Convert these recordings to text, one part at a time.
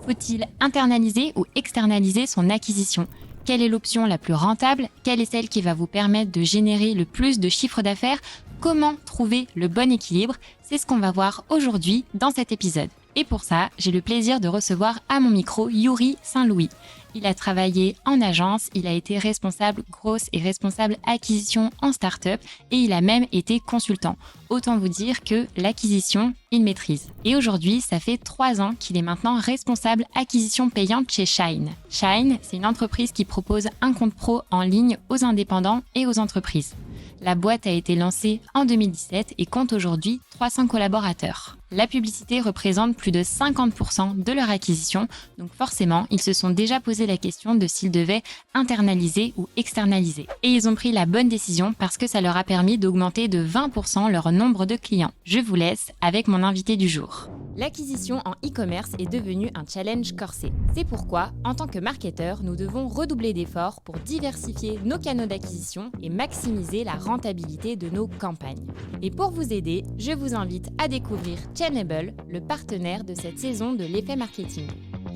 Faut-il internaliser ou externaliser son acquisition ? Quelle est l'option la plus rentable ? Quelle est celle qui va vous permettre de générer le plus de chiffre d'affaires ? Comment trouver le bon équilibre ? C'est ce qu'on va voir aujourd'hui dans cet épisode. Et pour ça, j'ai le plaisir de recevoir à mon micro Yuri Saint-Louis. Il a travaillé en agence, il a été responsable grosse et responsable acquisition en start-up et il a même été consultant. Autant vous dire que l'acquisition, il maîtrise. Et aujourd'hui, ça fait 3 ans qu'il est maintenant responsable acquisition payante chez Shine. Shine, c'est une entreprise qui propose un compte pro en ligne aux indépendants et aux entreprises. La boîte a été lancée en 2017 et compte aujourd'hui 300 collaborateurs. La publicité représente plus de 50% de leur acquisition, donc forcément, ils se sont déjà posé la question de s'ils devaient internaliser ou externaliser. Et ils ont pris la bonne décision parce que ça leur a permis d'augmenter de 20% leur nombre de clients. Je vous laisse avec mon invité du jour. L'acquisition en e-commerce est devenue un challenge corsé. C'est pourquoi, en tant que marketeur, nous devons redoubler d'efforts pour diversifier nos canaux d'acquisition et maximiser la rentabilité de nos campagnes. Et pour vous aider, je vous invite à découvrir Chainable, le partenaire de cette saison de l'effet marketing.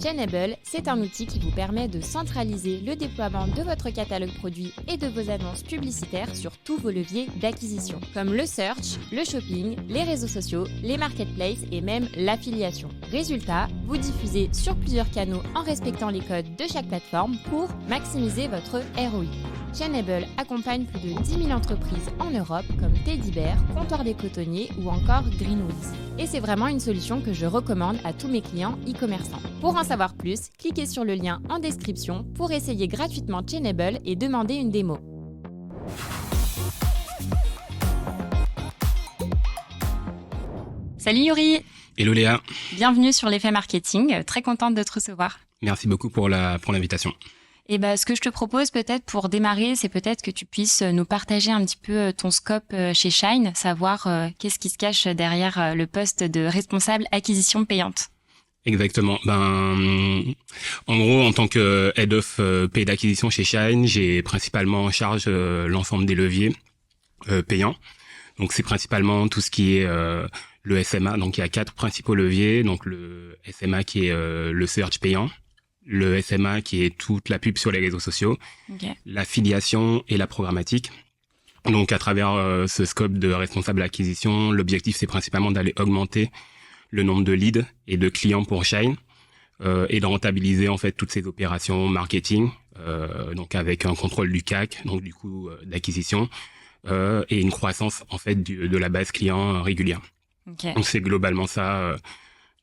Chainable, c'est un outil qui vous permet de centraliser le déploiement de votre catalogue produit et de vos annonces publicitaires sur tous vos leviers d'acquisition, comme le search, le shopping, les réseaux sociaux, les marketplaces et même l'affiliation. Résultat, vous diffusez sur plusieurs canaux en respectant les codes de chaque plateforme pour maximiser votre ROI. Chainable accompagne plus de 10 000 entreprises en Europe comme Teddy Bear, Comptoir des Cotonniers ou encore Greenwoods. Et c'est vraiment une solution que je recommande à tous mes clients e-commerçants. Pour en savoir plus, cliquez sur le lien en description pour essayer gratuitement Chainable et demander une démo. Salut Yuri! Hello Léa! Bienvenue sur l'effet marketing, très contente de te recevoir. Merci beaucoup pour l'invitation. Et ce que je te propose peut-être pour démarrer, c'est peut-être que tu puisses nous partager un petit peu ton scope chez Shine, savoir qu'est-ce qui se cache derrière le poste de responsable acquisition payante. Exactement. En gros, en tant que Head of Paid Acquisition chez Shine, j'ai principalement en charge l'ensemble des leviers payants. Donc c'est principalement tout ce qui est le SMA. Donc il y a 4 principaux leviers. Donc le SMA qui est le search payant. Le SMA qui est toute la pub sur les réseaux sociaux, okay. L'affiliation et la programmatique. Donc à travers ce scope de responsable acquisition, l'objectif c'est principalement d'aller augmenter le nombre de leads et de clients pour Shine et de rentabiliser en fait toutes ces opérations marketing, donc avec un contrôle du CAC, donc du coût d'acquisition et une croissance en fait de la base client régulière. Okay. Donc c'est globalement ça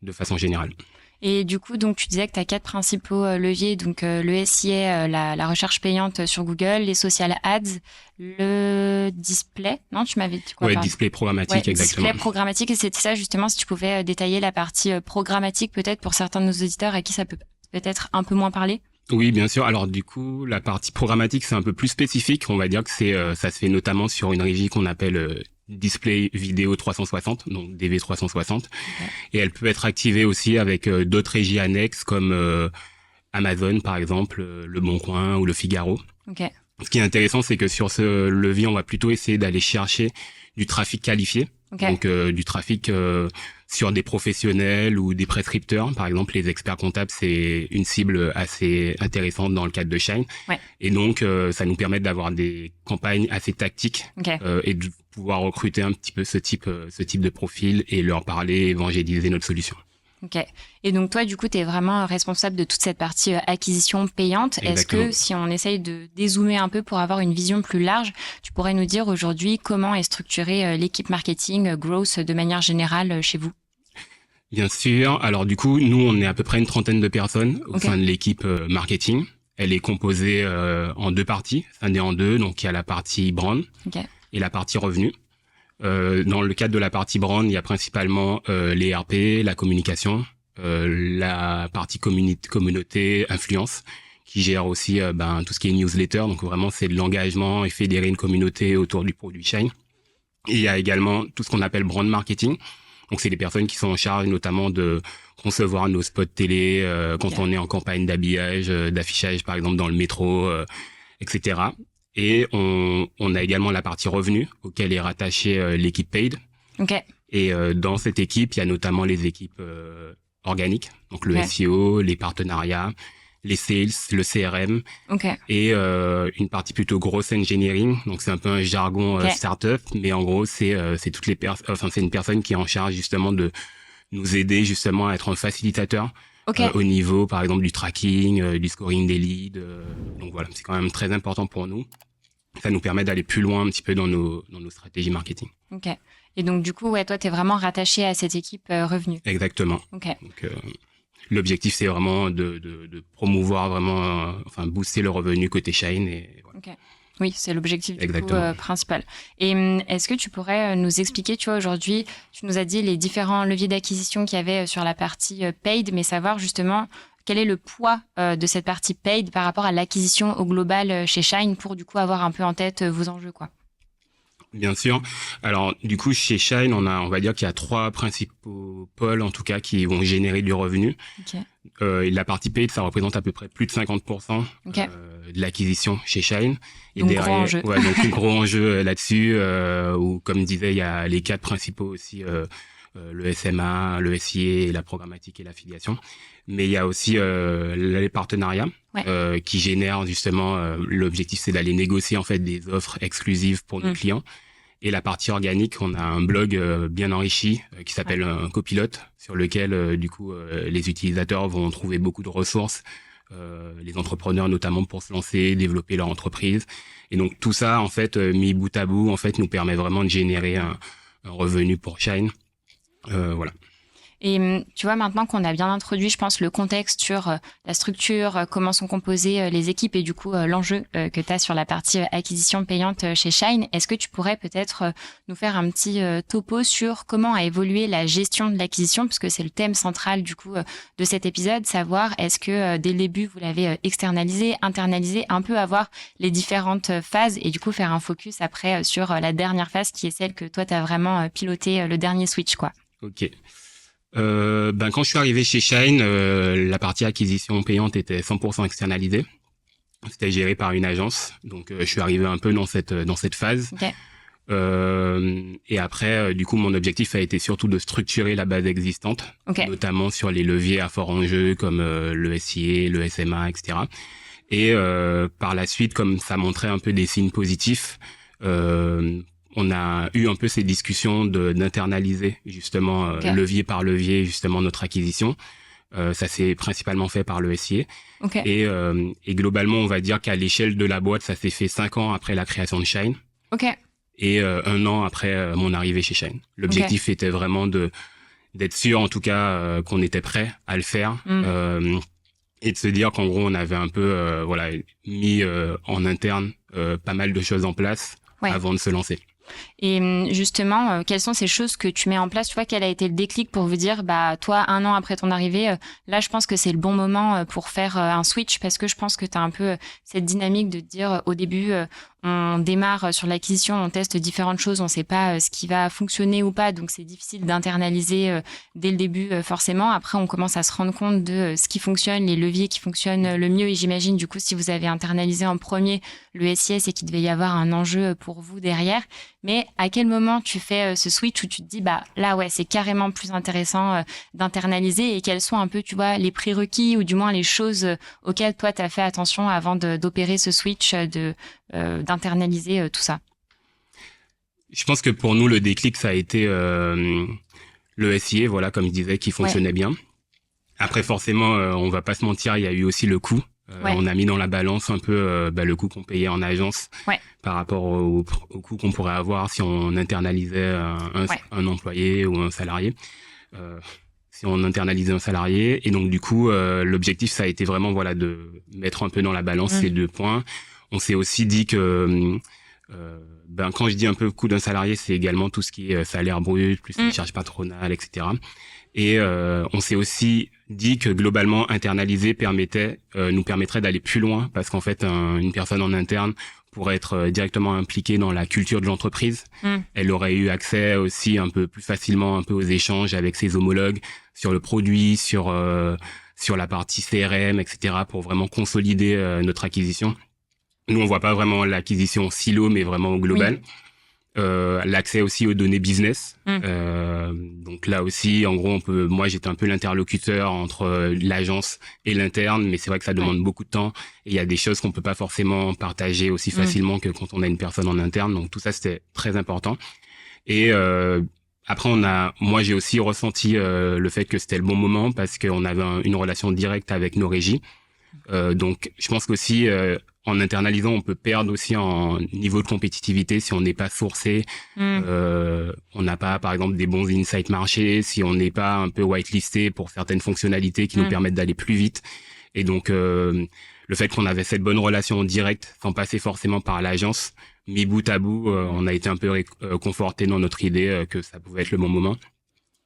de façon générale. Et du coup, donc tu disais que tu as 4 principaux leviers, donc le SIA, la recherche payante sur Google, les social ads, le display. Non, tu m'avais dit quoi? Ouais, display programmatique, exactement. Display programmatique, et c'était ça justement, si tu pouvais détailler la partie programmatique peut-être pour certains de nos auditeurs à qui ça peut peut-être un peu moins parler. Oui, bien sûr. Alors du coup, la partie programmatique, c'est un peu plus spécifique. On va dire que ça se fait notamment sur une régie qu'on appelle Display Vidéo 360, donc DV360. Okay. Et elle peut être activée aussi avec d'autres régies annexes comme Amazon, par exemple, Le Bon Coin ou Le Figaro. Okay. Ce qui est intéressant, c'est que sur ce levier, on va plutôt essayer d'aller chercher du trafic qualifié. Okay. Donc du trafic sur des professionnels ou des prescripteurs. Par exemple, les experts comptables, c'est une cible assez intéressante dans le cadre de Shine. Ouais. Et donc, ça nous permet d'avoir des campagnes assez tactiques okay. Et de pouvoir recruter un petit peu ce type de profil et leur parler, évangéliser notre solution. Ok. Et donc toi, du coup, tu es vraiment responsable de toute cette partie acquisition payante. Exactement. Est-ce que si on essaye de dézoomer un peu pour avoir une vision plus large, tu pourrais nous dire aujourd'hui comment est structurée l'équipe marketing growth de manière générale chez vous? Bien sûr. Alors du coup, nous, on est à peu près une 30aine de personnes au sein de l'équipe marketing. Elle est composée en 2 parties, scindée en 2. Donc il y a la partie brand et la partie revenu. Dans le cadre de la partie brand, il y a principalement les RP, la communication, la partie communauté, influence, qui gère aussi tout ce qui est newsletter. Donc vraiment, c'est de l'engagement et fédérer une communauté autour du produit Shine. Et il y a également tout ce qu'on appelle brand marketing. Donc c'est les personnes qui sont en charge notamment de concevoir nos spots télé quand on est en campagne d'habillage, d'affichage par exemple dans le métro, etc. Et on a également la partie revenu auquel est rattachée l'équipe paid. Okay. Et dans cette équipe, il y a notamment les équipes organique, donc le Ouais. SEO, les partenariats, les sales, le CRM Ok. et une partie plutôt grosse engineering. Donc c'est un peu un jargon Ok. startup, mais en gros c'est toutes les c'est une personne qui est en charge justement de nous aider justement à être un facilitateur Ok. au niveau par exemple du tracking, du scoring des leads. Donc voilà, c'est quand même très important pour nous. Ça nous permet d'aller plus loin un petit peu dans nos stratégies marketing. Ok. Et donc du coup, ouais, toi, t'es vraiment rattaché à cette équipe revenu. Exactement. Ok. Donc l'objectif c'est vraiment de promouvoir vraiment, enfin booster le revenu côté Shine et voilà. Ok. Oui, c'est l'objectif du coup Exactement. principal. Et est-ce que tu pourrais nous expliquer, tu vois, aujourd'hui, tu nous as dit les différents leviers d'acquisition qu'il y avait sur la partie paid, mais savoir justement quel est le poids de cette partie paid par rapport à l'acquisition au global chez Shine pour du coup avoir un peu en tête vos enjeux, quoi. Bien sûr. Alors, du coup, chez Shine, on va dire qu'il y a 3 principaux pôles, en tout cas, qui vont générer du revenu. Ok. Et la partie paid, ça représente à peu près plus de 50% Ok. de l'acquisition chez Shine. Et Donc, gros enjeu. ouais, donc un gros enjeu là-dessus, où, comme je disais, il y a les 4 principaux aussi, le SMA, le SIA, la programmatique et l'affiliation. Mais il y a aussi les partenariats. Ouais. Qui génèrent justement, l'objectif c'est d'aller négocier en fait des offres exclusives pour nos clients. Et la partie organique, on a un blog bien enrichi qui s'appelle un copilote, sur lequel du coup les utilisateurs vont trouver beaucoup de ressources, les entrepreneurs notamment pour se lancer, développer leur entreprise. Et donc tout ça en fait mis bout à bout en fait nous permet vraiment de générer un revenu pour Shine. Voilà. Et tu vois, maintenant qu'on a bien introduit, je pense, le contexte sur la structure, comment sont composées les équipes et du coup l'enjeu que tu as sur la partie acquisition payante chez Shine, est-ce que tu pourrais peut-être nous faire un petit topo sur comment a évolué la gestion de l'acquisition, puisque c'est le thème central du coup de cet épisode, savoir est-ce que dès le début vous l'avez externalisé, internalisé, un peu avoir les différentes phases et du coup faire un focus après sur la dernière phase qui est celle que toi tu as vraiment piloté le dernier switch, quoi. Ok. Quand je suis arrivé chez Shine, la partie acquisition payante était 100% externalisée. C'était géré par une agence. Donc, je suis arrivé un peu dans cette phase. Okay. Et après, du coup, mon objectif a été surtout de structurer la base existante, notamment sur les leviers à fort enjeu comme le SIA, le SMA, etc. Et par la suite, comme ça montrait un peu des signes positifs, on a eu un peu ces discussions d'internaliser justement levier par levier justement notre acquisition. Ça s'est principalement fait par le SIA. Et globalement, on va dire qu'à l'échelle de la boîte, ça s'est fait 5 ans après la création de Shine. Et 1 an après mon arrivée chez Shine. L'objectif était vraiment d'être sûr, en tout cas, qu'on était prêt à le faire. Et de se dire qu'en gros, on avait un peu mis en interne pas mal de choses en place avant de se lancer. Et justement, quelles sont ces choses que tu mets en place? Tu vois, quel a été le déclic pour vous dire, bah toi, 1 an après ton arrivée, là, je pense que c'est le bon moment pour faire un switch, parce que je pense que tu as un peu cette dynamique de te dire, au début, on démarre sur l'acquisition, on teste différentes choses, on ne sait pas ce qui va fonctionner ou pas, donc c'est difficile d'internaliser dès le début forcément. Après, on commence à se rendre compte de ce qui fonctionne, les leviers qui fonctionnent le mieux. Et j'imagine, du coup, si vous avez internalisé en premier le SIS, c'est qu'il devait y avoir un enjeu pour vous derrière. Mais à quel moment tu fais ce switch où tu te dis, bah là, ouais, c'est carrément plus intéressant d'internaliser, et quels sont un peu, tu vois, les prérequis ou du moins les choses auxquelles toi, tu as fait attention avant d'opérer ce switch, d'internaliser tout ça? Je pense que pour nous, le déclic, ça a été le SIA, voilà, comme je disais, qui fonctionnait bien. Après, forcément, on va pas se mentir, il y a eu aussi le coût. On a mis dans la balance un peu le coût qu'on payait en agence par rapport au coût qu'on pourrait avoir si on internalisait un employé ou un salarié. Si on internalisait un salarié. Et donc, du coup, l'objectif, ça a été vraiment de mettre un peu dans la balance ces 2 points. On s'est aussi dit que quand je dis un peu le coût d'un salarié, c'est également tout ce qui est salaire brut, plus les charges patronales, etc. Et on s'est aussi dit que globalement internaliser nous permettrait d'aller plus loin, parce qu'en fait une personne en interne pourrait être directement impliquée dans la culture de l'entreprise. Elle aurait eu accès aussi un peu plus facilement un peu aux échanges avec ses homologues sur le produit, sur la partie CRM, etc. pour vraiment consolider notre acquisition. Nous, on voit pas vraiment l'acquisition en silo, mais vraiment au global. L'accès aussi aux données business. Donc là aussi, en gros, moi, j'étais un peu l'interlocuteur entre l'agence et l'interne, mais c'est vrai que ça demande beaucoup de temps. Et il y a des choses qu'on peut pas forcément partager aussi facilement que quand on a une personne en interne. Donc tout ça, c'était très important. Et après, moi, j'ai aussi ressenti le fait que c'était le bon moment parce qu'on avait une relation directe avec nos régies. Donc, je pense qu'aussi, en internalisant, on peut perdre aussi en niveau de compétitivité si on n'est pas sourcé, on n'a pas, par exemple, des bons insights marché, si on n'est pas un peu whitelisté pour certaines fonctionnalités qui nous permettent d'aller plus vite. Et donc, le fait qu'on avait cette bonne relation en direct, sans passer forcément par l'agence, mis bout à bout, on a été un peu conforté dans notre idée que ça pouvait être le bon moment.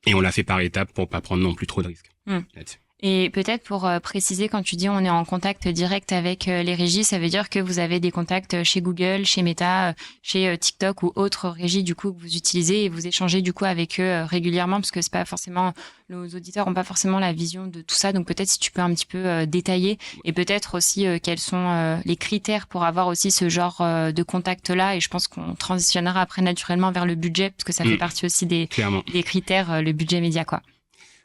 Et on l'a fait par étapes pour pas prendre non plus trop de risques là-dessus. Et peut-être pour préciser, quand tu dis on est en contact direct avec les régies, ça veut dire que vous avez des contacts chez Google, chez Meta, chez TikTok ou autres régies du coup que vous utilisez et vous échangez du coup avec eux régulièrement parce que c'est pas forcément, nos auditeurs ont pas forcément la vision de tout ça. Donc peut-être si tu peux un petit peu détailler et peut-être aussi quels sont les critères pour avoir aussi ce genre de contact-là. Et je pense qu'on transitionnera après naturellement vers le budget parce que ça fait partie aussi des critères, le budget média quoi.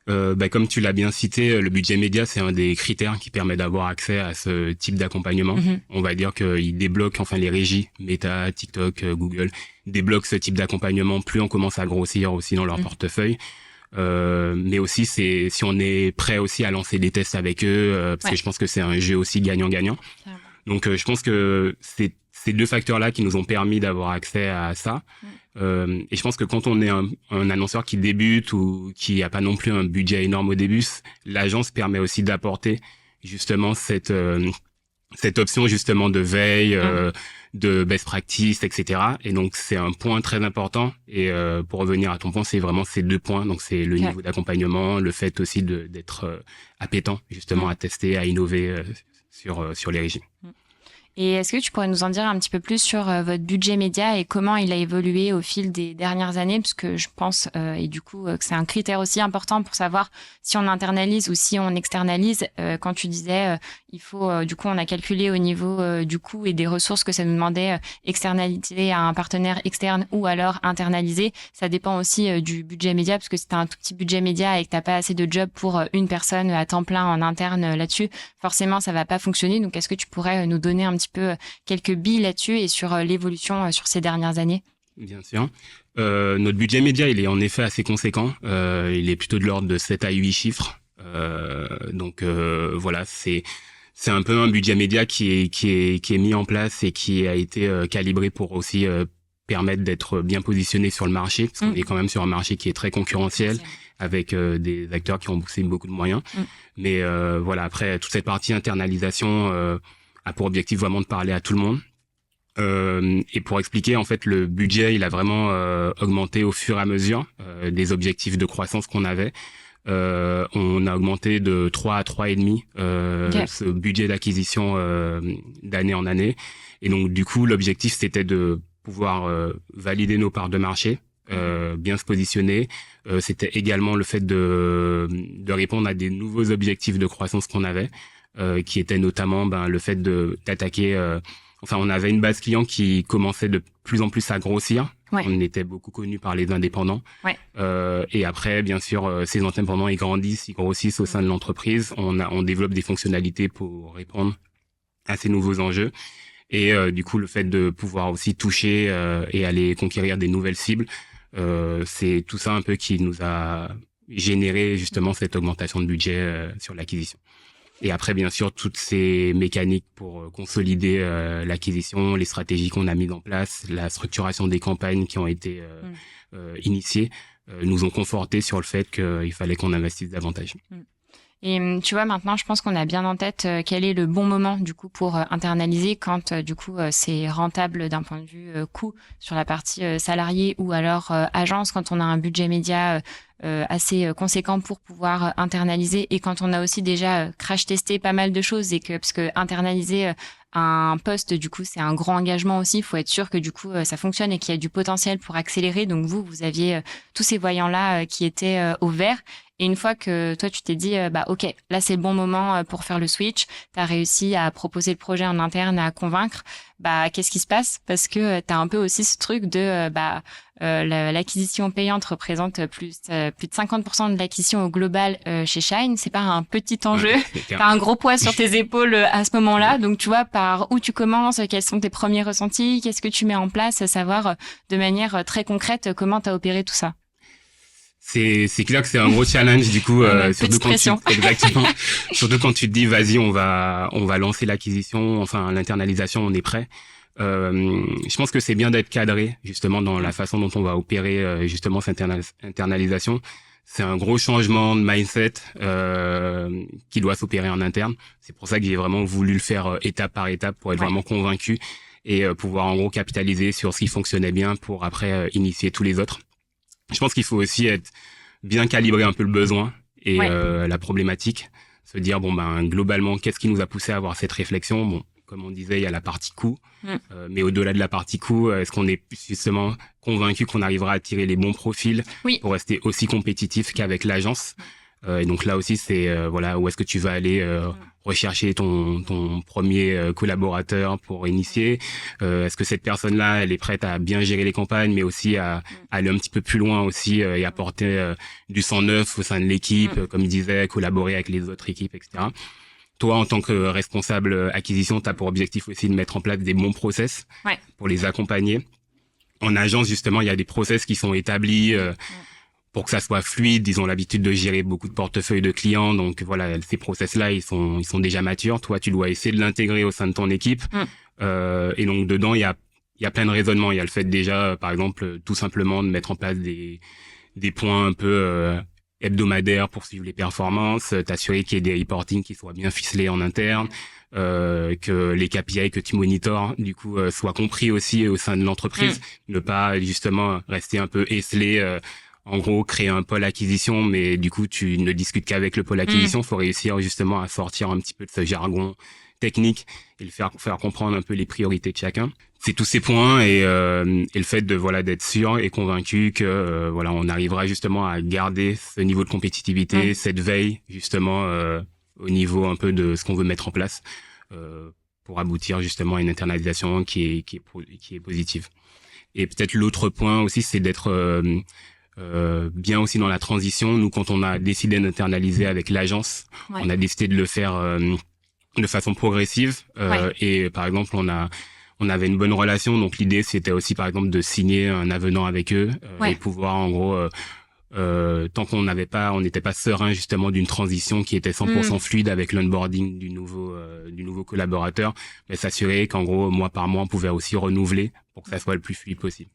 Comme tu l'as bien cité, le budget média, c'est un des critères qui permet d'avoir accès à ce type d'accompagnement. On va dire qu'il débloque, enfin les régies, Meta, TikTok, Google, débloquent ce type d'accompagnement. Plus on commence à grossir aussi dans leur portefeuille. Mais aussi, c'est si on est prêt aussi à lancer des tests avec eux, parce que je pense que c'est un jeu aussi gagnant-gagnant. Donc, je pense que c'est ces deux facteurs-là qui nous ont permis d'avoir accès à ça. Et je pense que quand on est un annonceur qui débute ou qui a pas non plus un budget énorme au début, l'agence permet aussi d'apporter justement cette option justement de veille, de best practice, etc. Et donc c'est un point très important. Et pour revenir à ton point, c'est vraiment ces deux points. Donc c'est le niveau d'accompagnement, le fait aussi d'être appétent justement à tester, à innover sur les régimes. Et est-ce que tu pourrais nous en dire un petit peu plus sur votre budget média et comment il a évolué au fil des dernières années? Parce que je pense, et du coup, que c'est un critère aussi important pour savoir si on internalise ou si on externalise. Quand tu disais, il faut, du coup, on a calculé au niveau du coût et des ressources que ça nous demandait externaliser à un partenaire externe ou alors internaliser. Ça dépend aussi du budget média, parce que si tu as un tout petit budget média et que tu n'as pas assez de job pour une personne à temps plein en interne là-dessus, forcément, ça va pas fonctionner. Donc, est-ce que tu pourrais nous donner un petit peu quelques billes là-dessus et sur l'évolution sur ces dernières années? Bien sûr. Notre budget média, il est en effet assez conséquent. Il est plutôt de l'ordre de 7 à 8 chiffres. Donc voilà, c'est un peu un budget média qui est mis en place et qui a été calibré pour aussi permettre d'être bien positionné sur le marché, parce qu'on est quand même sur un marché qui est très concurrentiel, avec des acteurs qui ont bossé beaucoup de moyens. Mais voilà, après, toute cette partie internalisation a pour objectif vraiment de parler à tout le monde. Et pour expliquer, en fait, le budget, il a vraiment augmenté au fur et à mesure des objectifs de croissance qu'on avait. On a augmenté de 3 à 3,5 ce budget d'acquisition d'année en année. Et donc, du coup, l'objectif, c'était de pouvoir valider nos parts de marché, bien se positionner. C'était également le fait de répondre à des nouveaux objectifs de croissance qu'on avait, qui étaient notamment le fait d'attaquer... Enfin, on avait une base client qui commençait de plus en plus à grossir. On était beaucoup connus par les indépendants. Et après, bien sûr, ces indépendants, ils grandissent, ils grossissent au sein de l'entreprise. On développe des fonctionnalités pour répondre à ces nouveaux enjeux. Et du coup, le fait de pouvoir aussi toucher et aller conquérir des nouvelles cibles, c'est tout ça un peu qui nous a généré justement cette augmentation de budget sur l'acquisition. Et après, bien sûr, toutes ces mécaniques pour consolider l'acquisition, les stratégies qu'on a mises en place, la structuration des campagnes qui ont été initiées, nous ont conforté sur le fait qu'il fallait qu'on investisse davantage. Et tu vois, maintenant, je pense qu'on a bien en tête quel est le bon moment du coup pour internaliser quand du coup c'est rentable d'un point de vue coût sur la partie salarié ou alors agence, quand on a un budget média assez conséquent pour pouvoir internaliser et quand on a aussi déjà crash testé pas mal de choses et que parce que internaliser un poste, du coup, c'est un grand engagement aussi. Il faut être sûr que du coup, ça fonctionne et qu'il y a du potentiel pour accélérer. Donc vous aviez tous ces voyants-là qui étaient au vert. Et une fois que toi, tu t'es dit, ok, là, c'est le bon moment pour faire le switch, tu as réussi à proposer le projet en interne, à convaincre, qu'est-ce qui se passe? Parce que tu as un peu aussi ce truc de, l'acquisition payante représente plus de 50% de l'acquisition au global chez Shine. C'est pas un petit enjeu. Ouais, T'as un gros poids sur tes épaules à ce moment-là. Donc, tu vois, par où tu commences, quels sont tes premiers ressentis, qu'est-ce que tu mets en place, savoir de manière très concrète comment t'as opéré tout ça. C'est clair que c'est un gros challenge du coup, surtout quand exactement, surtout quand tu te dis vas-y on va lancer l'acquisition, enfin l'internalisation, on est prêt. Je pense que c'est bien d'être cadré justement dans la façon dont on va opérer justement cette internalisation. C'est un gros changement de mindset qui doit s'opérer en interne. C'est pour ça que j'ai vraiment voulu le faire étape par étape pour être vraiment convaincu et pouvoir en gros capitaliser sur ce qui fonctionnait bien pour après initier tous les autres. Je pense qu'il faut aussi être bien calibré un peu le besoin et la problématique, se dire globalement qu'est-ce qui nous a poussé à avoir cette réflexion. Bon, comme on disait, il y a la partie coût, mais au-delà de la partie coût, est-ce qu'on est justement convaincu qu'on arrivera à tirer les bons profils pour rester aussi compétitif qu'avec l'agence? Et donc là aussi, c'est où est-ce que tu vas aller rechercher ton premier collaborateur pour initier. Est-ce que cette personne-là, elle est prête à bien gérer les campagnes, mais aussi à aller un petit peu plus loin aussi et apporter du sang neuf au sein de l'équipe, comme il disait, collaborer avec les autres équipes, etc. Toi, en tant que responsable acquisition, tu as pour objectif aussi de mettre en place des bons process pour les accompagner. En agence, justement, il y a des process qui sont établis pour que ça soit fluide. Ils ont l'habitude de gérer beaucoup de portefeuilles de clients. Donc voilà, ces process-là, ils sont déjà matures. Toi, tu dois essayer de l'intégrer au sein de ton équipe. Et donc, dedans, il y a plein de raisonnements. Il y a le fait déjà, par exemple, tout simplement de mettre en place des points un peu hebdomadaires pour suivre les performances, t'assurer qu'il y ait des reporting qui soient bien ficelés en interne, que les KPI que tu monitores du coup soient compris aussi au sein de l'entreprise, ne pas justement rester un peu esselé, en gros créer un pôle acquisition mais du coup tu ne discutes qu'avec le pôle acquisition. Faut réussir justement à sortir un petit peu de ce jargon technique et le faire comprendre un peu les priorités de chacun. C'est tous ces points et le fait de d'être sûr et convaincu que on arrivera justement à garder ce niveau de compétitivité, cette veille justement au niveau un peu de ce qu'on veut mettre en place pour aboutir justement à une internalisation qui est positive. Et peut-être l'autre point aussi, c'est d'être bien aussi dans la transition. Nous, quand on a décidé d'internaliser avec l'agence, on a décidé de le faire de façon progressive et par exemple on avait une bonne relation, donc l'idée c'était aussi par exemple de signer un avenant avec eux et pouvoir en gros tant qu'on n'était pas serein justement d'une transition qui était 100% fluide avec l'onboarding du nouveau collaborateur, mais s'assurer qu'en gros mois par mois on pouvait aussi renouveler pour que ça soit le plus fluide possible.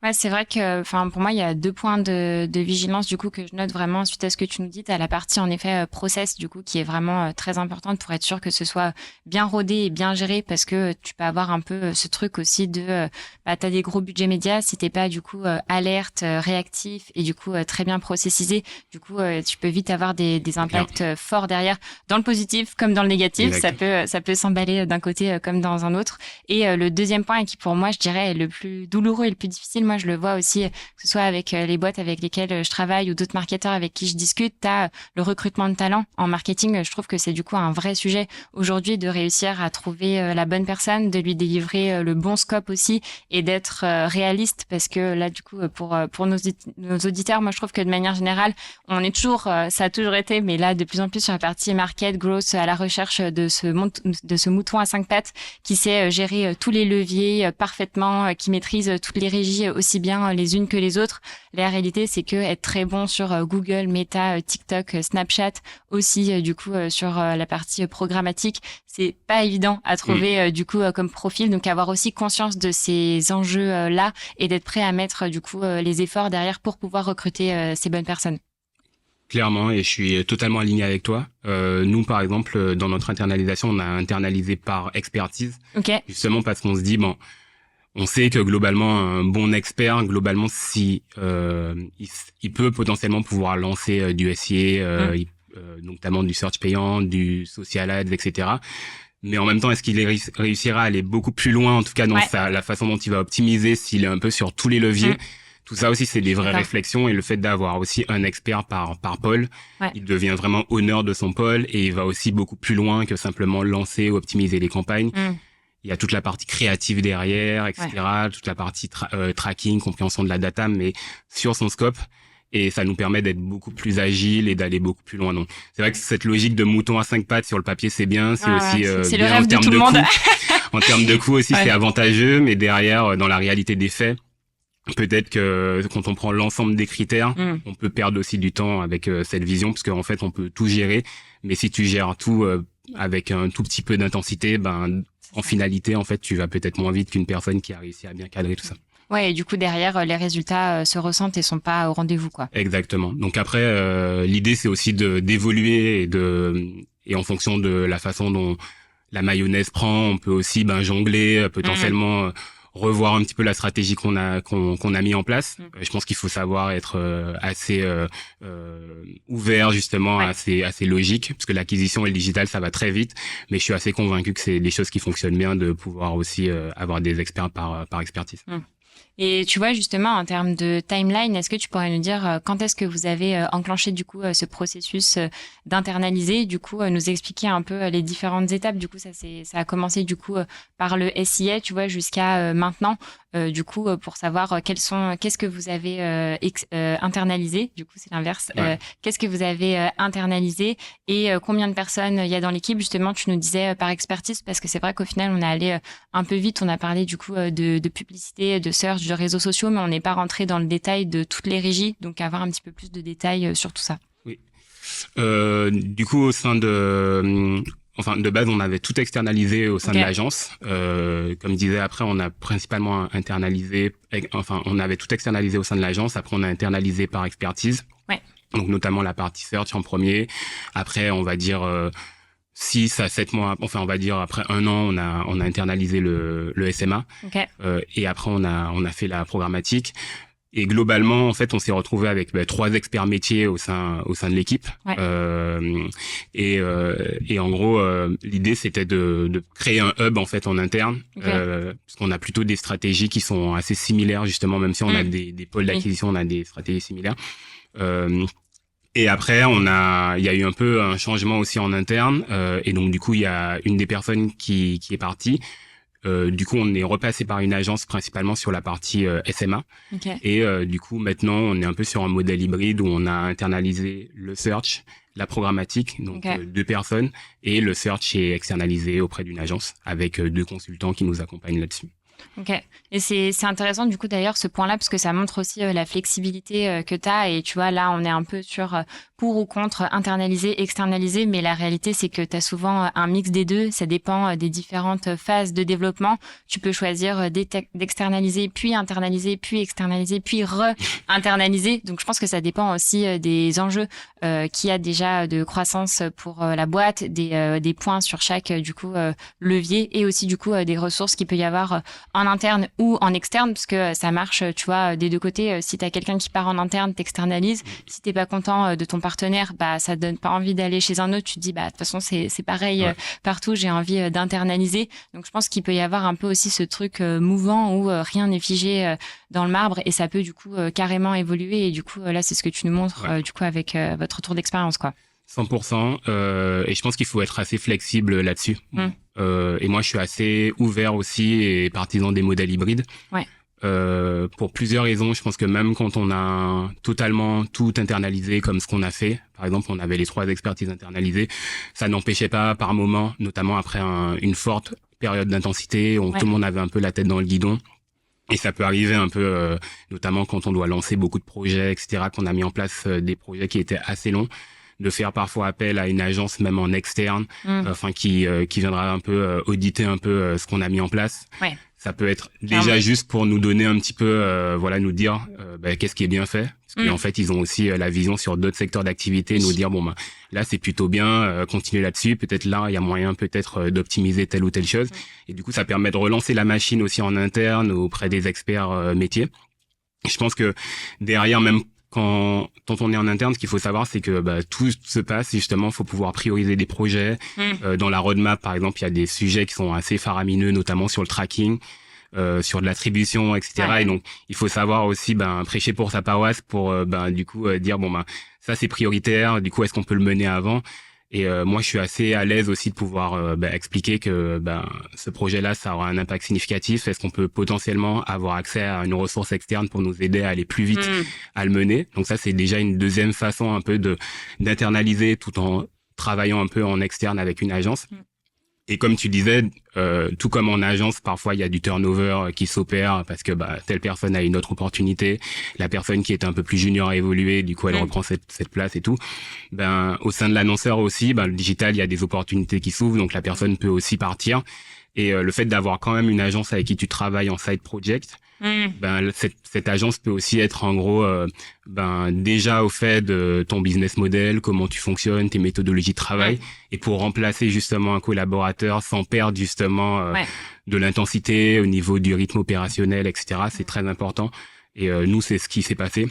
Ouais, c'est vrai que, pour moi, il y a 2 points de vigilance, du coup, que je note vraiment suite à ce que tu nous dis. T'as la partie, en effet, process, du coup, qui est vraiment très importante pour être sûr que ce soit bien rodé et bien géré, parce que tu peux avoir un peu ce truc aussi de, t'as des gros budgets médias, si t'es pas, du coup, alerte, réactif et, du coup, très bien processisé, du coup, tu peux vite avoir des impacts forts derrière, dans le positif comme dans le négatif. Exact. Ça peut s'emballer d'un côté comme dans un autre. Et le deuxième point, et qui pour moi, je dirais, est le plus douloureux et le plus difficile, moi, je le vois aussi, que ce soit avec les boîtes avec lesquelles je travaille ou d'autres marketeurs avec qui je discute, t'as le recrutement de talent en marketing. Je trouve que c'est du coup un vrai sujet aujourd'hui de réussir à trouver la bonne personne, de lui délivrer le bon scope aussi et d'être réaliste, parce que là, du coup, pour nos auditeurs, moi, je trouve que de manière générale, on est toujours, ça a toujours été, mais là, de plus en plus sur la partie market, growth, à la recherche de ce mouton à 5 pattes qui sait gérer tous les leviers parfaitement, qui maîtrise toutes les régies aussi bien les unes que les autres. La réalité, c'est que être très bon sur Google, Meta, TikTok, Snapchat, aussi du coup sur la partie programmatique, c'est pas évident à trouver du coup comme profil. Donc avoir aussi conscience de ces enjeux là et d'être prêt à mettre du coup les efforts derrière pour pouvoir recruter ces bonnes personnes. Clairement, et je suis totalement aligné avec toi. Nous, par exemple, dans notre internalisation, on a internalisé par expertise, justement parce qu'on se dit on sait que globalement un bon expert, globalement si il peut potentiellement pouvoir lancer du SIA, notamment du search payant, du social ads, etc. Mais en même temps, est-ce qu'il réussira à aller beaucoup plus loin, en tout cas dans la façon dont il va optimiser, s'il est un peu sur tous les leviers. Tout ça aussi, c'est des vraies D'accord. réflexions, et le fait d'avoir aussi un expert par pôle, il devient vraiment honneur de son pôle, et il va aussi beaucoup plus loin que simplement lancer ou optimiser les campagnes. Il y a toute la partie créative derrière, etc., toute la partie tracking, compréhension de la data, mais sur son scope. Et ça nous permet d'être beaucoup plus agile et d'aller beaucoup plus loin. Donc, c'est vrai que cette logique de mouton à 5 pattes sur le papier, c'est bien. C'est aussi c'est bien le rêve en de termes tout de le monde. coût. En termes de coût aussi, c'est avantageux. Mais derrière, dans la réalité des faits, peut-être que quand on prend l'ensemble des critères, on peut perdre aussi du temps avec cette vision, parce qu'en fait, on peut tout gérer. Mais si tu gères tout avec un tout petit peu d'intensité, en finalité, en fait, tu vas peut-être moins vite qu'une personne qui a réussi à bien cadrer tout ça. Ouais, et du coup, derrière, les résultats se ressentent et sont pas au rendez-vous, quoi. Exactement. Donc après, l'idée, c'est aussi d'évoluer et en fonction de la façon dont la mayonnaise prend, on peut aussi jongler, potentiellement revoir un petit peu la stratégie qu'on a mis en place. Je pense qu'il faut savoir être assez ouvert, justement, assez logique, parce que l'acquisition et le digital, ça va très vite. Mais je suis assez convaincu que c'est des choses qui fonctionnent bien, de pouvoir aussi avoir des experts par expertise. Et tu vois, justement, en termes de timeline, est-ce que tu pourrais nous dire quand est-ce que vous avez enclenché du coup ce processus d'internaliser, du coup nous expliquer un peu les différentes étapes. Du coup, ça a commencé du coup par le SIA, tu vois, jusqu'à maintenant. Du coup, pour savoir qu'est-ce que vous avez internalisé. Du coup, c'est l'inverse. Qu'est-ce que vous avez internalisé et combien de personnes il y a dans l'équipe. Justement, tu nous disais par expertise, parce que c'est vrai qu'au final, on est allé un peu vite. On a parlé du coup de publicité, de search, de réseaux sociaux, mais on n'est pas rentré dans le détail de toutes les régies. Donc, avoir un petit peu plus de détails sur tout ça. Oui. Du coup, au sein de base, on avait tout externalisé au sein de l'agence. Comme je disais, après, on a principalement internalisé, on avait tout externalisé au sein de l'agence. Après, on a internalisé par expertise. Donc, notamment la partie search en premier. Après, on va dire 6 à 7 mois, on va dire après 1 an, on a internalisé le SMA. Et après, on a fait la programmatique. Et globalement, en fait, on s'est retrouvé avec 3 experts métiers au sein de l'équipe. Et en gros, l'idée, c'était de créer un hub en fait en interne, parce qu'on a plutôt des stratégies qui sont assez similaires, justement, même si on a des pôles d'acquisition, on a des stratégies similaires. Et après, il y a eu un peu un changement aussi en interne, et donc du coup, il y a une des personnes qui est partie. Du coup, on est repassé par une agence principalement sur la partie SMA. Et du coup, maintenant, on est un peu sur un modèle hybride où on a internalisé le search, la programmatique, donc 2 personnes, et le search est externalisé auprès d'une agence avec 2 consultants qui nous accompagnent là-dessus. Et c'est intéressant du coup d'ailleurs ce point-là, parce que ça montre aussi la flexibilité que tu as. Et tu vois, là, on est un peu sur pour ou contre internaliser, externaliser, mais la réalité, c'est que tu as souvent un mix des deux. Ça dépend des différentes phases de développement. Tu peux choisir d'externaliser, puis internaliser, puis externaliser, puis re-internaliser. Donc, je pense que ça dépend aussi des enjeux qu'il y a déjà de croissance pour la boîte, des points sur chaque du coup levier, et aussi du coup des ressources qu'il peut y avoir en interne ou en externe, parce que ça marche, tu vois, des deux côtés. Si tu as quelqu'un qui part en interne, t'externalises. Si t'es pas content de ton partenaire, ça donne pas envie d'aller chez un autre. Tu te dis, de toute façon, c'est pareil partout, j'ai envie d'internaliser. Donc, je pense qu'il peut y avoir un peu aussi ce truc mouvant où rien n'est figé dans le marbre, et ça peut du coup carrément évoluer. Et du coup, là, c'est ce que tu nous montres du coup avec votre retour d'expérience, quoi. 100%. Et je pense qu'il faut être assez flexible là-dessus. Et moi, je suis assez ouvert aussi et partisan des modèles hybrides. Pour plusieurs raisons. Je pense que même quand on a totalement tout internalisé comme ce qu'on a fait, par exemple, on avait les 3 expertises internalisées, ça n'empêchait pas par moment, notamment après une forte période d'intensité, où tout le monde avait un peu la tête dans le guidon. Et ça peut arriver un peu, notamment quand on doit lancer beaucoup de projets, etc., qu'on a mis en place des projets qui étaient assez longs, de faire parfois appel à une agence même en externe, qui viendra un peu auditer un peu ce qu'on a mis en place. Ça peut être déjà juste pour nous donner un petit peu, nous dire qu'est-ce qui est bien fait. Parce qu'en fait, ils ont aussi la vision sur d'autres secteurs d'activité, nous dire là c'est plutôt bien, continuer là-dessus. Peut-être là il y a moyen peut-être d'optimiser telle ou telle chose. Et du coup, ça permet de relancer la machine aussi en interne auprès des experts métiers. Et je pense que derrière, même quand on est en interne, ce qu'il faut savoir, c'est que tout se passe, et justement, il faut pouvoir prioriser des projets. Dans la roadmap, par exemple, il y a des sujets qui sont assez faramineux, notamment sur le tracking. sur de l'attribution, etc. Ouais. Et donc, il faut savoir aussi prêcher pour sa paroisse pour du coup dire ça c'est prioritaire. Du coup, est-ce qu'on peut le mener avant? Et moi, je suis assez à l'aise aussi de pouvoir expliquer que ce projet-là, ça aura un impact significatif. Est-ce qu'on peut potentiellement avoir accès à une ressource externe pour nous aider à aller plus vite à le mener? Donc ça, c'est déjà une deuxième façon un peu d'internaliser tout en travaillant un peu en externe avec une agence. Et comme tu disais, tout comme en agence, parfois il y a du turnover qui s'opère parce que telle personne a une autre opportunité, la personne qui est un peu plus junior a évolué, du coup elle reprend cette place et tout. Au sein de l'annonceur aussi, le digital, il y a des opportunités qui s'ouvrent, donc la personne peut aussi partir. Et le fait d'avoir quand même une agence avec qui tu travailles en side project, cette agence peut aussi être en gros déjà au fait de ton business model, comment tu fonctionnes, tes méthodologies de travail, et pour remplacer justement un collaborateur sans perdre justement de l'intensité au niveau du rythme opérationnel, etc. C'est très important. Et nous, c'est ce qui s'est passé.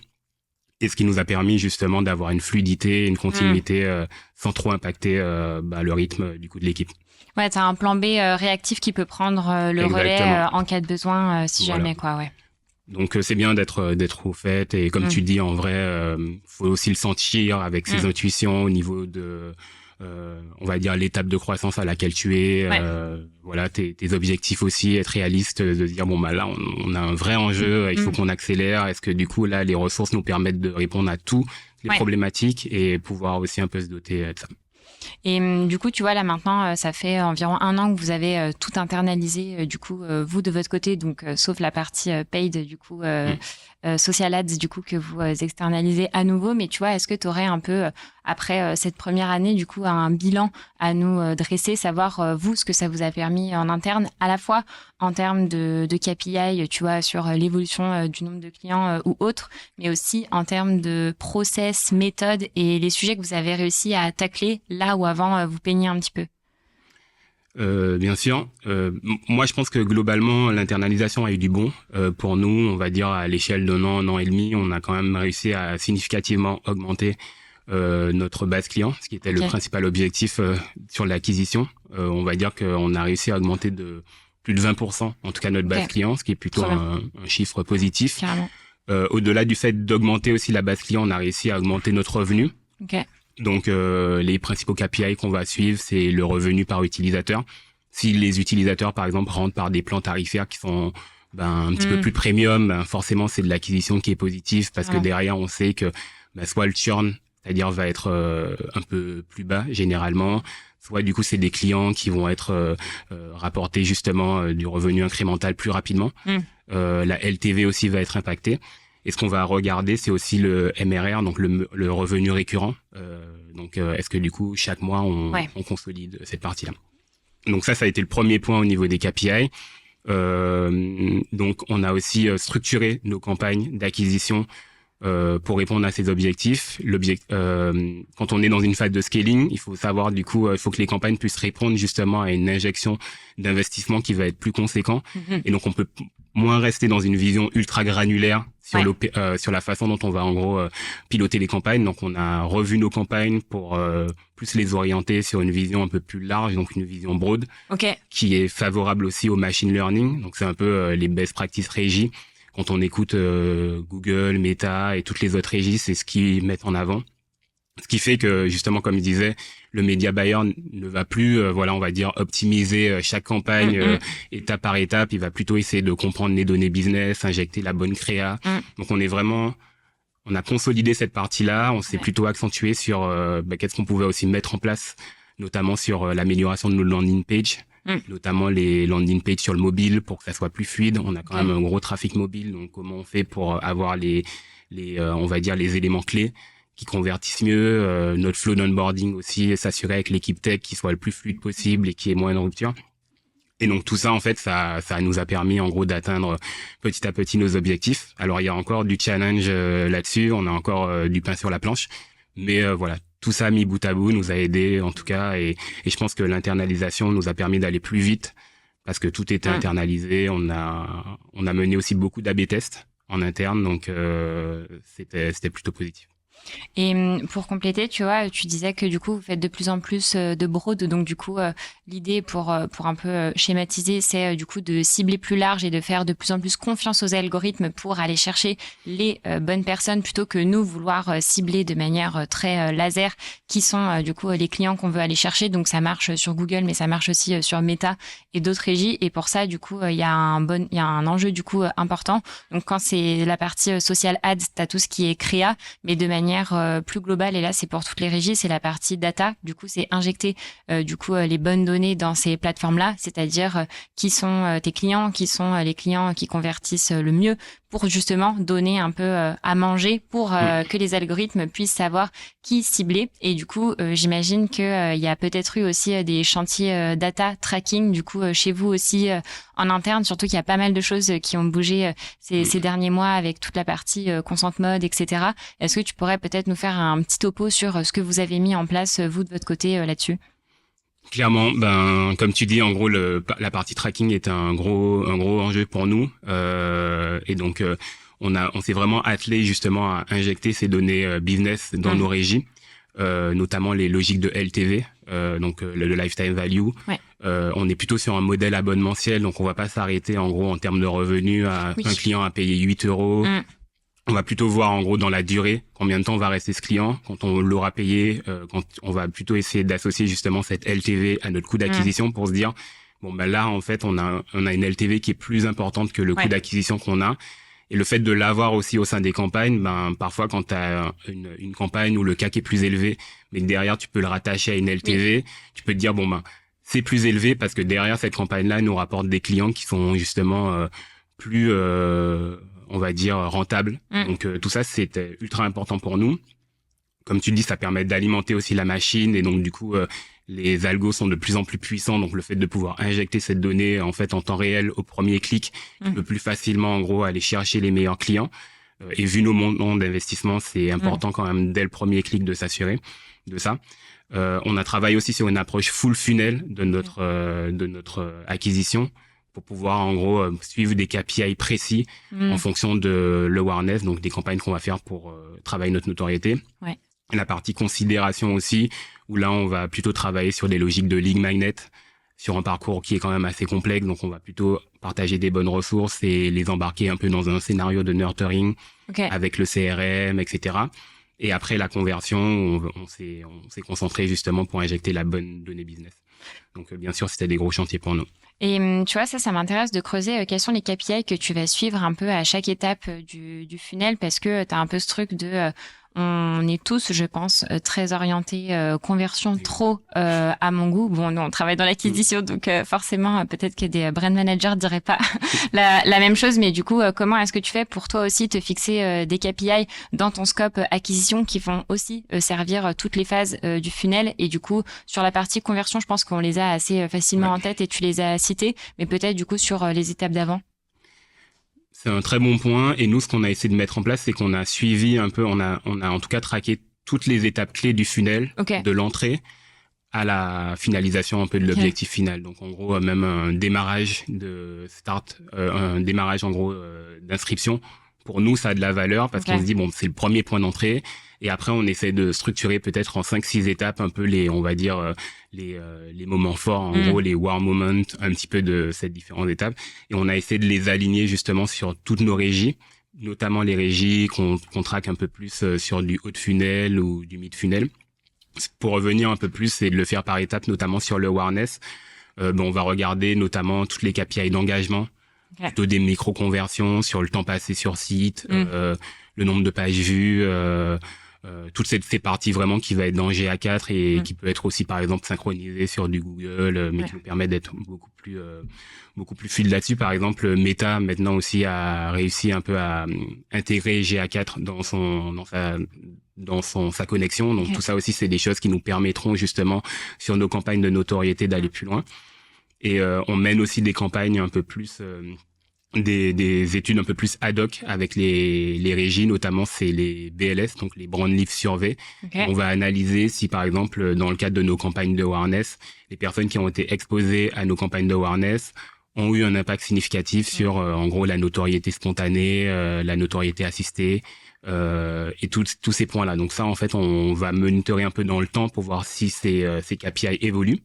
Et ce qui nous a permis justement d'avoir une fluidité, une continuité sans trop impacter le rythme du coup de l'équipe. Ouais, t'as un plan B réactif qui peut prendre le relais en cas de besoin, si jamais, quoi, ouais. Donc c'est bien d'être au fait, et comme tu dis, en vrai, faut aussi le sentir avec ses intuitions au niveau de on va dire l'étape de croissance à laquelle tu es, voilà tes objectifs aussi, être réaliste, de dire là on a un vrai enjeu, il faut qu'on accélère. Est-ce que du coup là les ressources nous permettent de répondre à toutes les problématiques et pouvoir aussi un peu se doter de ça. Et du coup, tu vois, là maintenant, ça fait environ 1 an que vous avez tout internalisé, du coup, vous de votre côté, donc sauf la partie paid, du coup, social ads, du coup, que vous externalisez à nouveau. Mais tu vois, est-ce que tu aurais un peu, après cette première année, du coup, un bilan à nous dresser, savoir, vous, ce que ça vous a permis en interne, à la fois en termes de KPI, tu vois, sur l'évolution du nombre de clients ou autres, mais aussi en termes de process, méthode et les sujets que vous avez réussi à tacler là où avant vous peigniez un petit peu. Bien sûr. Moi, je pense que globalement, l'internalisation a eu du bon. Pour nous, on va dire à l'échelle d'un an et demi, on a quand même réussi à significativement augmenter notre base client, ce qui était le principal objectif sur l'acquisition. On va dire qu'on a réussi à augmenter de plus de 20%, en tout cas notre base client, ce qui est plutôt un chiffre positif. Au-delà du fait d'augmenter aussi la base client, on a réussi à augmenter notre revenu. Donc, les principaux KPI qu'on va suivre, c'est le revenu par utilisateur. Si les utilisateurs, par exemple, rentrent par des plans tarifaires qui sont un petit peu plus premium, forcément, c'est de l'acquisition qui est positive parce que derrière, on sait que soit le churn, c'est-à-dire va être un peu plus bas généralement, soit du coup, c'est des clients qui vont être rapportés justement du revenu incrémental plus rapidement. La LTV aussi va être impactée. Et ce qu'on va regarder, c'est aussi le MRR, donc le revenu récurrent. Donc, est-ce que du coup, chaque mois, on consolide cette partie-là. Donc ça a été le premier point au niveau des KPI. Donc, on a aussi structuré nos campagnes d'acquisition pour répondre à ces objectifs. Quand on est dans une phase de scaling, il faut savoir du coup, il faut que les campagnes puissent répondre justement à une injection d'investissement qui va être plus conséquent. Et donc, on peut moins rester dans une vision ultra granulaire sur la façon dont on va en gros piloter les campagnes. Donc on a revu nos campagnes pour plus les orienter sur une vision un peu plus large, donc une vision broad, qui est favorable aussi au machine learning. Donc c'est un peu les best practices régies. Quand on écoute Google, Meta et toutes les autres régies, c'est ce qu'ils mettent en avant. Ce qui fait que, justement, comme je disais, le media buyer ne va plus, on va dire, optimiser chaque campagne étape par étape. Il va plutôt essayer de comprendre les données business, injecter la bonne créa. Donc, on a consolidé cette partie-là. On s'est plutôt accentué sur qu'est-ce qu'on pouvait aussi mettre en place, notamment sur l'amélioration de nos landing pages, notamment les landing pages sur le mobile pour que ça soit plus fluide. On a quand même un gros trafic mobile. Donc, comment on fait pour avoir on va dire, les éléments clés qui convertissent mieux, notre flow d'onboarding aussi, s'assurer avec l'équipe tech qu'il soit le plus fluide possible et qu'il y ait moins de rupture. Et donc tout ça, en fait, ça nous a permis en gros d'atteindre petit à petit nos objectifs. Alors il y a encore du challenge là-dessus, on a encore du pain sur la planche, mais voilà, tout ça mis bout à bout nous a aidé en tout cas, et je pense que l'internalisation nous a permis d'aller plus vite parce que tout était internalisé. On a mené aussi beaucoup d'A/B tests en interne, donc c'était plutôt positif. Et pour compléter, tu vois, tu disais que du coup, vous faites de plus en plus de broad. Donc du coup, l'idée pour un peu schématiser, c'est du coup de cibler plus large et de faire de plus en plus confiance aux algorithmes pour aller chercher les bonnes personnes plutôt que nous vouloir cibler de manière très laser qui sont du coup les clients qu'on veut aller chercher. Donc ça marche sur Google, mais ça marche aussi sur Meta et d'autres régies. Et pour ça, du coup, il y a un enjeu du coup important. Donc quand c'est la partie social ads, t'as tout ce qui est créa, mais de manière plus globale. Et là, c'est pour toutes les régies, c'est la partie data. Du coup, c'est injecter du coup les bonnes données dans ces plateformes-là, c'est-à-dire qui sont tes clients, qui sont les clients qui convertissent le mieux, pour justement donner un peu à manger pour que les algorithmes puissent savoir qui cibler. Et du coup, j'imagine que il y a peut-être eu aussi des chantiers data tracking du coup chez vous aussi en interne, surtout qu'il y a pas mal de choses qui ont bougé ces derniers mois avec toute la partie consent mode, etc. Est-ce que tu pourrais peut-être nous faire un petit topo sur ce que vous avez mis en place vous de votre côté là-dessus? Clairement, comme tu dis, en gros, la partie tracking est un gros enjeu pour nous, et donc on s'est vraiment attelé justement à injecter ces données business dans nos régies, notamment les logiques de LTV, donc le lifetime value. Ouais. On est plutôt sur un modèle abonnementiel, donc on va pas s'arrêter en gros en termes de revenus à un client à payer 8 euros. On va plutôt voir en gros dans la durée combien de temps va rester ce client quand on l'aura payé, quand on va plutôt essayer d'associer justement cette LTV à notre coût d'acquisition pour se dire bon là en fait on a une LTV qui est plus importante que le coût d'acquisition qu'on a, et le fait de l'avoir aussi au sein des campagnes, parfois quand tu as une campagne où le CAC est plus élevé mais que derrière tu peux le rattacher à une LTV, tu peux te dire c'est plus élevé parce que derrière cette campagne là nous rapporte des clients qui sont justement plus on va dire rentable. Donc tout ça c'était ultra important pour nous. Comme tu dis, ça permet d'alimenter aussi la machine, et donc du coup les algos sont de plus en plus puissants, donc le fait de pouvoir injecter cette donnée en fait en temps réel au premier clic, tu peux plus facilement en gros aller chercher les meilleurs clients, et vu nos montants d'investissement, c'est important quand même dès le premier clic de s'assurer de ça. On a travaillé aussi sur une approche full funnel de notre acquisition, pour pouvoir en gros suivre des KPI précis en fonction de l'awareness, donc des campagnes qu'on va faire pour travailler notre notoriété. Ouais. Et la partie considération aussi, où là on va plutôt travailler sur des logiques de lead magnet, sur un parcours qui est quand même assez complexe, donc on va plutôt partager des bonnes ressources et les embarquer un peu dans un scénario de nurturing avec le CRM, etc. Et après la conversion, on s'est concentré justement pour injecter la bonne donnée business. Donc bien sûr, c'était des gros chantiers pour nous. Et tu vois, ça m'intéresse de creuser quels sont les KPI que tu vas suivre un peu à chaque étape du funnel, parce que tu as un peu ce truc de on est tous, je pense, très orientés conversion trop à mon goût. Bon, nous, on travaille dans l'acquisition, donc forcément, peut-être que des brand managers diraient pas la même chose. Mais du coup, comment est-ce que tu fais pour toi aussi te fixer des KPI dans ton scope acquisition qui vont aussi servir toutes les phases du funnel? Et du coup, sur la partie conversion, je pense qu'on les a assez facilement en tête et tu les as cités, mais peut-être du coup sur les étapes d'avant. C'est un très bon point, et nous ce qu'on a essayé de mettre en place, c'est qu'on a suivi un peu, on a en tout cas traqué toutes les étapes clés du funnel, de l'entrée à la finalisation un peu de l'objectif final. Donc en gros même un démarrage de start, un démarrage en gros d'inscription, pour nous ça a de la valeur parce qu'on se dit c'est le premier point d'entrée, et après on essaie de structurer peut-être en 5-6 étapes un peu les, on va dire les moments forts, en gros les wow moments un petit peu de ces différentes étapes, et on a essayé de les aligner justement sur toutes nos régies, notamment les régies qu'on traque un peu plus sur du haut de funnel ou du mid funnel. Pour revenir un peu plus et de le faire par étapes, notamment sur le awareness, on va regarder notamment toutes les KPI d'engagement, plutôt des micro-conversions sur le temps passé sur site, le nombre de pages vues, toutes ces parties vraiment qui va être dans GA4 et qui peut être aussi par exemple synchronisée sur du Google, mais qui nous permet d'être beaucoup plus fluide là-dessus. Par exemple, Meta maintenant aussi a réussi un peu à intégrer GA4 dans sa connexion. Donc tout ça aussi, c'est des choses qui nous permettront justement sur nos campagnes de notoriété d'aller plus loin. Et on mène aussi des campagnes un peu plus des études un peu plus ad hoc avec les régies, notamment c'est les BLS, donc les Brand Lift Survey. On va analyser si par exemple dans le cadre de nos campagnes de awareness, les personnes qui ont été exposées à nos campagnes de awareness ont eu un impact significatif sur en gros la notoriété spontanée, la notoriété assistée, et tous ces points-là. Donc ça, en fait, on va monitorer un peu dans le temps pour voir si ces KPI évoluent.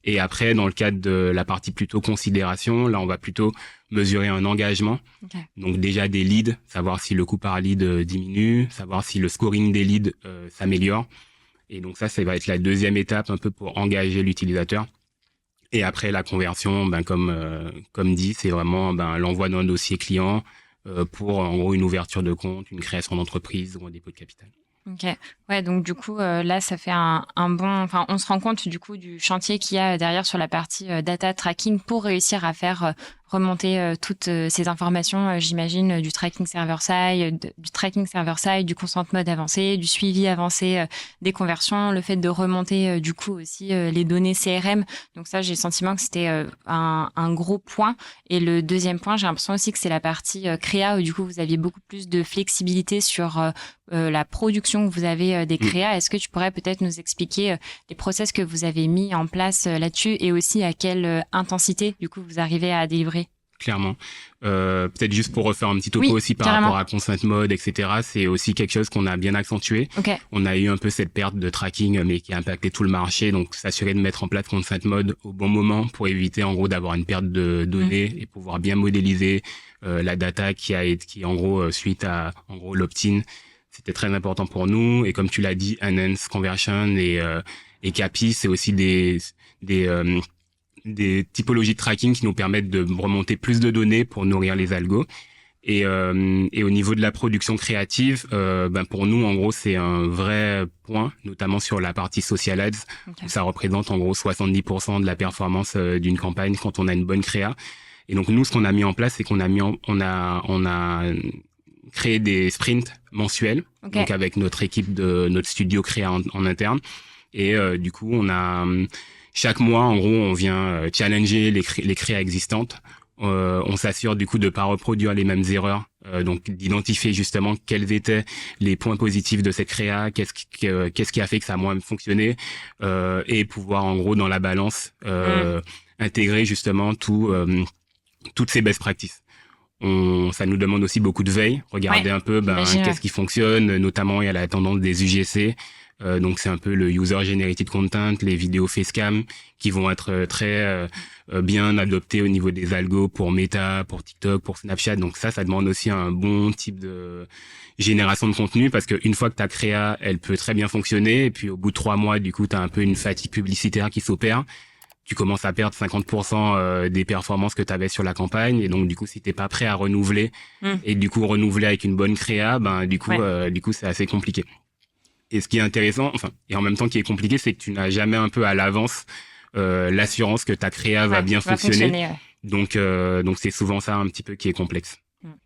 Et après, dans le cadre de la partie plutôt considération, là, on va plutôt mesurer un engagement. Okay. Donc déjà des leads, savoir si le coût par lead diminue, savoir si le scoring des leads s'améliore. Et donc ça va être la deuxième étape un peu pour engager l'utilisateur. Et après, la conversion, comme dit, c'est vraiment l'envoi d'un dossier client pour en gros une ouverture de compte, une création d'entreprise ou un dépôt de capital. Ok, ouais, donc du coup, là, ça fait un bon... Enfin, on se rend compte du coup du chantier qu'il y a derrière sur la partie data tracking pour réussir à faire remonter toutes ces informations, j'imagine, du tracking server-side, du consent mode avancé, du suivi avancé des conversions, le fait de remonter du coup aussi les données CRM. Donc ça, j'ai le sentiment que c'était un gros point. Et le deuxième point, j'ai l'impression aussi que c'est la partie créa où du coup, vous aviez beaucoup plus de flexibilité sur la production que vous avez des créas. Est-ce que tu pourrais peut-être nous expliquer les process que vous avez mis en place là-dessus et aussi à quelle intensité du coup vous arrivez à délivrer? Clairement. Peut-être juste pour refaire un petit topo aussi par rapport à Consent Mode, etc. C'est aussi quelque chose qu'on a bien accentué. Okay. On a eu un peu cette perte de tracking, mais qui a impacté tout le marché. Donc, s'assurer de mettre en place Consent Mode au bon moment pour éviter, en gros, d'avoir une perte de données et pouvoir bien modéliser la data qui en gros, suite à, en gros, l'opt-in. C'était très important pour nous. Et comme tu l'as dit, Enhance Conversion et CAPI, c'est aussi des typologies de tracking qui nous permettent de remonter plus de données pour nourrir les algos. Et au niveau de la production créative, pour nous, en gros, c'est un vrai point, notamment sur la partie social ads, où ça représente en gros 70% de la performance d'une campagne quand on a une bonne créa. Et donc nous, ce qu'on a mis en place, c'est qu'on a créé des sprints mensuels, donc avec notre équipe de notre studio créa en interne. Et du coup, chaque mois, en gros, on vient challenger les créas existantes. On s'assure du coup de pas reproduire les mêmes erreurs, donc d'identifier justement quels étaient les points positifs de cette créa, qu'est-ce qui a fait que ça a moins fonctionné, et pouvoir en gros dans la balance intégrer justement toutes ces best practices. Ça nous demande aussi beaucoup de veille, regarder un peu qu'est-ce qui fonctionne, notamment il y a la tendance des UGC. Donc c'est un peu le user generated content, les vidéos facecam qui vont être très bien adoptées au niveau des algos pour Meta, pour TikTok, pour Snapchat. Donc ça demande aussi un bon type de génération de contenu parce qu'une fois que ta créa, elle peut très bien fonctionner et puis au bout de 3 mois, du coup, tu as un peu une fatigue publicitaire qui s'opère. Tu commences à perdre 50% des performances que tu avais sur la campagne et donc du coup si t'es pas prêt à renouveler et du coup renouveler avec une bonne créa, du coup c'est assez compliqué. Et ce qui est intéressant, et en même temps qui est compliqué, c'est que tu n'as jamais un peu à l'avance l'assurance que ta créa va bien fonctionner. Donc c'est souvent ça un petit peu qui est complexe.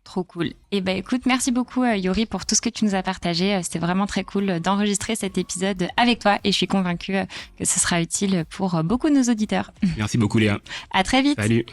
Trop cool. Et écoute, merci beaucoup Yori pour tout ce que tu nous as partagé. C'était vraiment très cool d'enregistrer cet épisode avec toi et je suis convaincue que ce sera utile pour beaucoup de nos auditeurs. Merci beaucoup Léa. À très vite. Salut.